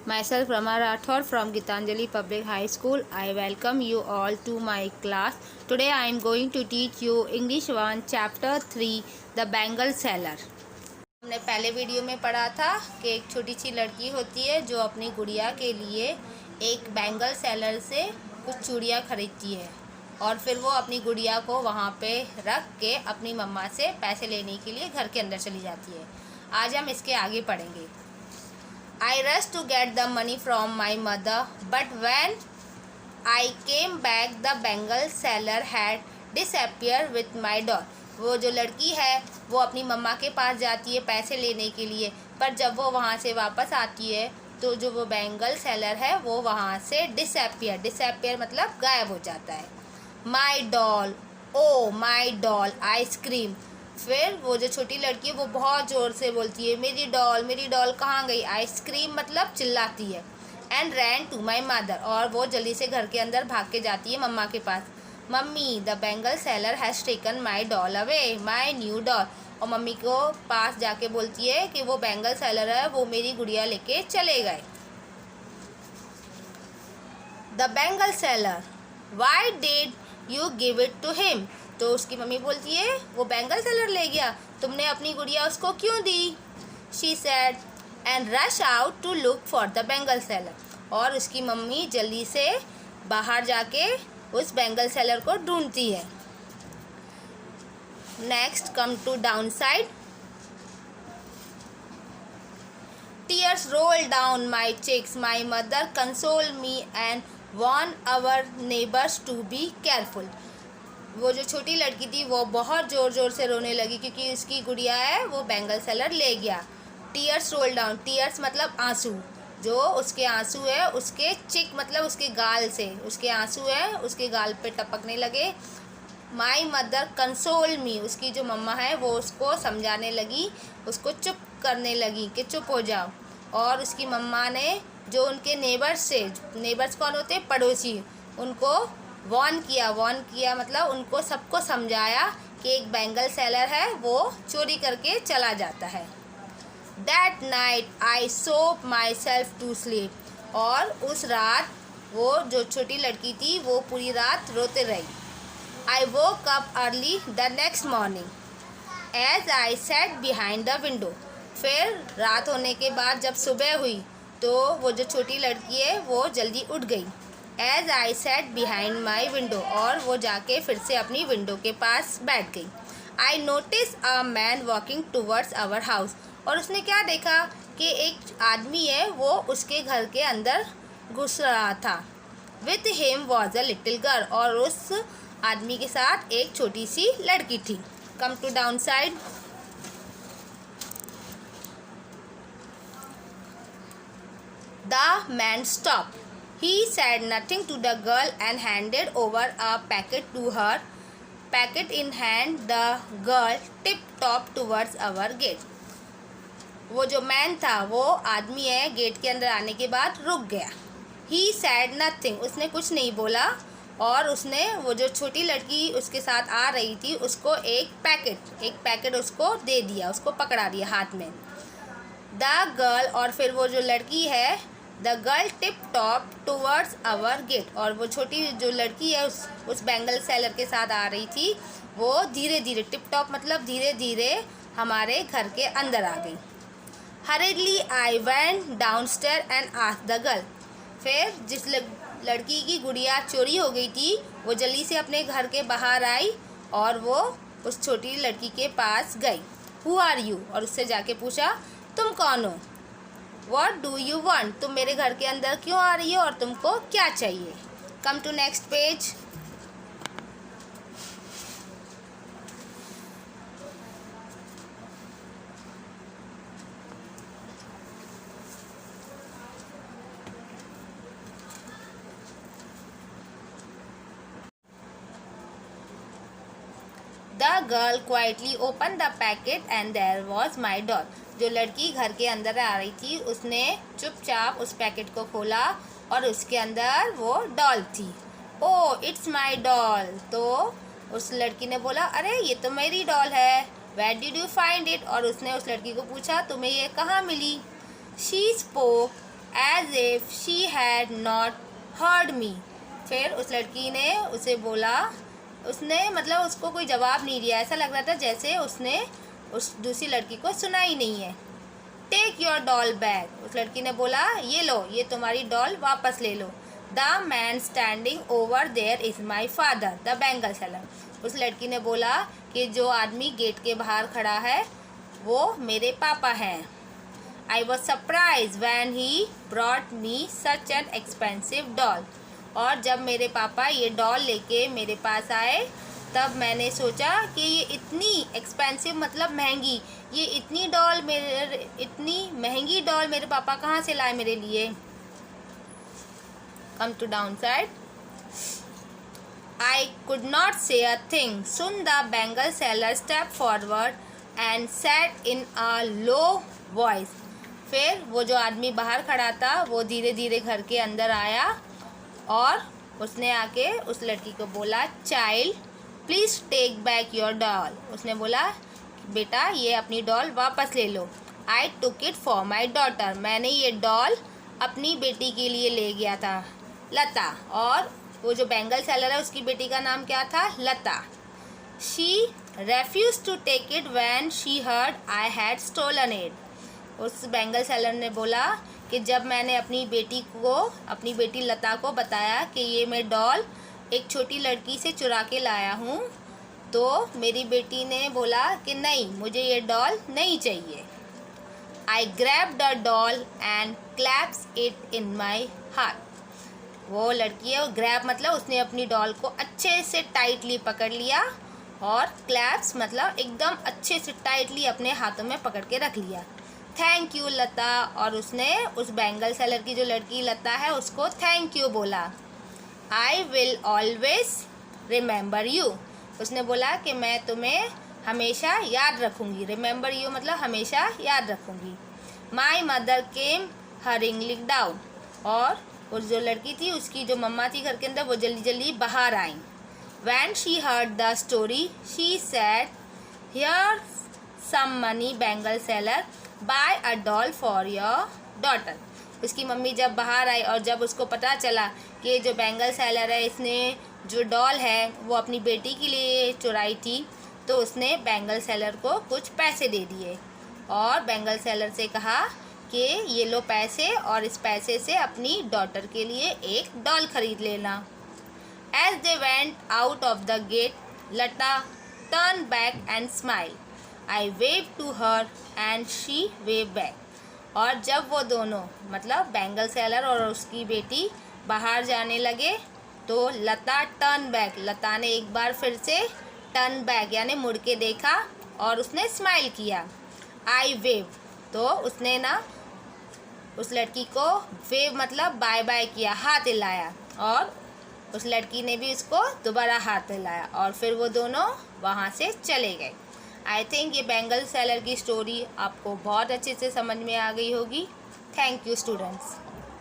Myself Rama Rathod from Gitanjali Public High School. I welcome you all to my class. Today I am going to teach you English 1 Chapter 3 The Bangle Seller. हमने पहले video में पढ़ा था कि एक छोटी सी लड़की होती है जो अपनी गुड़िया के लिए एक बैंगल सेलर से कुछ चूड़ियाँ खरीदती है और फिर वो अपनी गुड़िया को वहाँ पे रख के अपनी मम्मा से पैसे लेने के लिए घर के अंदर चली जाती है। आज हम इसके आगे पढ़ेंगे। I rushed to get the money from my mother, but when I came back, the bangle seller had disappeared with my doll. वो जो लड़की है वो अपनी मम्मा के पास जाती है पैसे लेने के लिए, पर जब वो वहाँ से वापस आती है तो जो वो बैंगल सेलर है वो वहाँ से डिसअपियर मतलब गायब हो जाता है। माई डॉल, ओ माई डॉल, आइसक्रीम। फिर वो जो छोटी लड़की है वो बहुत ज़ोर से बोलती है मेरी डॉल कहाँ गई। आइसक्रीम मतलब चिल्लाती है। And ran to my mother, और वो जल्दी से घर के अंदर भाग के जाती है मम्मा के पास। Mummy, the bangle seller has taken my doll away, my new doll. और मम्मी को पास जाके बोलती है कि वो बैंगल सेलर है वो मेरी गुड़िया लेके चले गए। The bangle seller, why did you give it to him. तो उसकी मम्मी बोलती है वो बैंगल सेलर ले गया, तुमने अपनी गुड़िया उसको क्यों दी। She said and rush out to look for the bangle seller. और उसकी मम्मी जल्दी से बाहर जाके उस बैंगल सेलर को ढूंढती है। Next come to down side. Tears roll down my cheeks, my mother console me and warn our neighbours to be careful. वो जो छोटी लड़की थी वो बहुत ज़ोर से रोने लगी क्योंकि उसकी गुड़िया है वो बैंगल सेलर ले गया। टीयर्स रोल डाउन, टीयर्स मतलब आंसू, जो उसके आंसू है उसके चिक मतलब उसके गाल से उसके आंसू है उसके गाल पे टपकने लगे। माई मदर कंसोल मी, उसकी जो मम्मा है वो उसको समझाने लगी, उसको चुप करने लगी कि चुप हो जाओ। और उसकी मम्मा ने जो उनके नेबर्स कौन होते हैं, पड़ोसी, उनको वॉर्न किया मतलब उनको सबको समझाया कि एक बैंगल सेलर है वो चोरी करके चला जाता है। That night I sob myself to sleep, और उस रात वो जो छोटी लड़की थी वो पूरी रात रोते रही। I woke up early the next morning as I set behind the window. फिर रात होने के बाद जब सुबह हुई तो वो जो छोटी लड़की है वो जल्दी उठ गई। As I set behind my window, और वो जाके फिर से अपनी विंडो के पास बैठ गई। I notice a man walking towards our house, और उसने क्या देखा कि एक आदमी है वो उसके घर के अंदर घुस रहा था। With him was a little girl, और उस आदमी के साथ एक छोटी सी लड़की थी। Come to down side. The man stop, he said nothing to the girl and handed over a packet to her. Packet in hand, the girl tiptoed towards our gate. वो जो मैन था वो आदमी है गेट के अंदर आने के बाद रुक गया। He said nothing, उसने कुछ नहीं बोला, और उसने वो जो छोटी लड़की उसके साथ आ रही थी उसको एक पैकेट उसको दे दिया, उसको पकड़ा दिया हाथ में। The girl, और फिर वो जो लड़की है the girl tip top towards our gate, और वो छोटी जो लड़की है उस बैंगल सेलर के साथ आ रही थी वो धीरे धीरे, टिप टॉप मतलब धीरे धीरे हमारे घर के अंदर आ गई। हरिडली I went downstair and asked the girl. फिर जिस लड़की की गुड़िया चोरी हो गई थी वो जल्दी से अपने घर के बाहर आई और वो उस छोटी लड़की के पास गई। हु आर यू, और उससे जाके पूछा तुम कौन हो। What do you want, तुम मेरे घर के अंदर क्यों आ रही हो और तुमको क्या चाहिए। Come to next page. The girl quietly opened the packet and there was my doll. जो लड़की घर के अंदर आ रही थी उसने चुपचाप उस पैकेट को खोला और उसके अंदर वो डॉल थी। ओह इट्स माई डॉल, तो उस लड़की ने बोला अरे ये तो मेरी डॉल है। Where did you find it, और उसने उस लड़की को पूछा तुम्हें ये कहाँ मिली। She spoke as if she had not heard me. फिर उस लड़की ने उसे बोला, उसने मतलब उसको कोई जवाब नहीं दिया, ऐसा लग रहा था जैसे उसने उस दूसरी लड़की को सुना ही नहीं है। Take your doll back. उस लड़की ने बोला, ये लो, ये तुम्हारी डॉल वापस ले लो। The man standing over there is my father the bangle seller. उस लड़की ने बोला कि जो आदमी गेट के बाहर खड़ा है वो मेरे पापा हैं। I was surprise when he brought me such an expensive doll. और जब मेरे पापा ये डॉल लेके मेरे पास आए तब मैंने सोचा कि ये इतनी एक्सपेंसिव मतलब महंगी, ये इतनी महंगी डॉल मेरे पापा कहाँ से लाए मेरे लिए। Come to down side. I could not say a thing. Soon the bangle seller step forward and set in a low voice. फिर वो जो आदमी बाहर खड़ा था वो धीरे धीरे घर के अंदर आया और उसने आके उस लड़की को बोला, child please take back your doll. उसने बोला, बेटा ये अपनी डॉल वापस ले लो। I took it for my daughter. मैंने ये डॉल अपनी बेटी के लिए ले गया था, लता। और वो जो बैंगल सेलर है उसकी बेटी का नाम क्या था, Lata. She refuse to take it when she heard I had stolen it. उस बैंगल सेलर ने बोला कि जब मैंने अपनी बेटी लता को बताया कि ये मैं डॉल एक छोटी लड़की से चुरा के लाया हूँ, तो मेरी बेटी ने बोला कि नहीं, मुझे ये डॉल नहीं चाहिए। I grab the doll and claps it in my हाथ। वो लड़की है, वो ग्रैब मतलब उसने अपनी डॉल को अच्छे से टाइटली पकड़ लिया और क्लैप्स मतलब एकदम अच्छे से टाइटली अपने हाथों में पकड़ के रख लिया। थैंक यू लता। और उसने उस बैंगल सेलर की जो लड़की लता है उसको थैंक यू बोला। I will always remember you. उसने बोला कि मैं तुम्हें हमेशा याद रखूँगी। रिमेंबर यू मतलब हमेशा याद रखूँगी। My mother came hurryingly down. और उस जो लड़की थी उसकी जो मम्मा थी घर के अंदर वो जल्दी जल्दी बाहर आई। When she heard the story she said, here some money bangle seller, buy a doll for your daughter. उसकी मम्मी जब बाहर आई और जब उसको पता चला कि जो बैंगल सेलर है इसने जो डॉल है वो अपनी बेटी के लिए चुराई थी, तो उसने बैंगल सेलर को कुछ पैसे दे दिए और बैंगल सेलर से कहा कि ये लो पैसे और इस पैसे से अपनी डॉटर के लिए एक डॉल खरीद लेना। As they went out of the gate, Lata turn back and smile. I wave to her and she wave back. और जब वो दोनों मतलब बैंगल सेलर और उसकी बेटी बाहर जाने लगे तो लता टर्न बैक, लता ने एक बार फिर से टर्न बैक यानी मुड़ के देखा और उसने स्माइल किया। आई वेव, तो उसने ना उस लड़की को वेव मतलब बाय बाय किया, हाथ हिलाया और उस लड़की ने भी उसको दोबारा हाथ हिलाया और फिर वो दोनों वहाँ से चले गए। आई थिंक ये बैंगल सेलर की स्टोरी आपको बहुत अच्छे से समझ में आ गई होगी। Thank you students.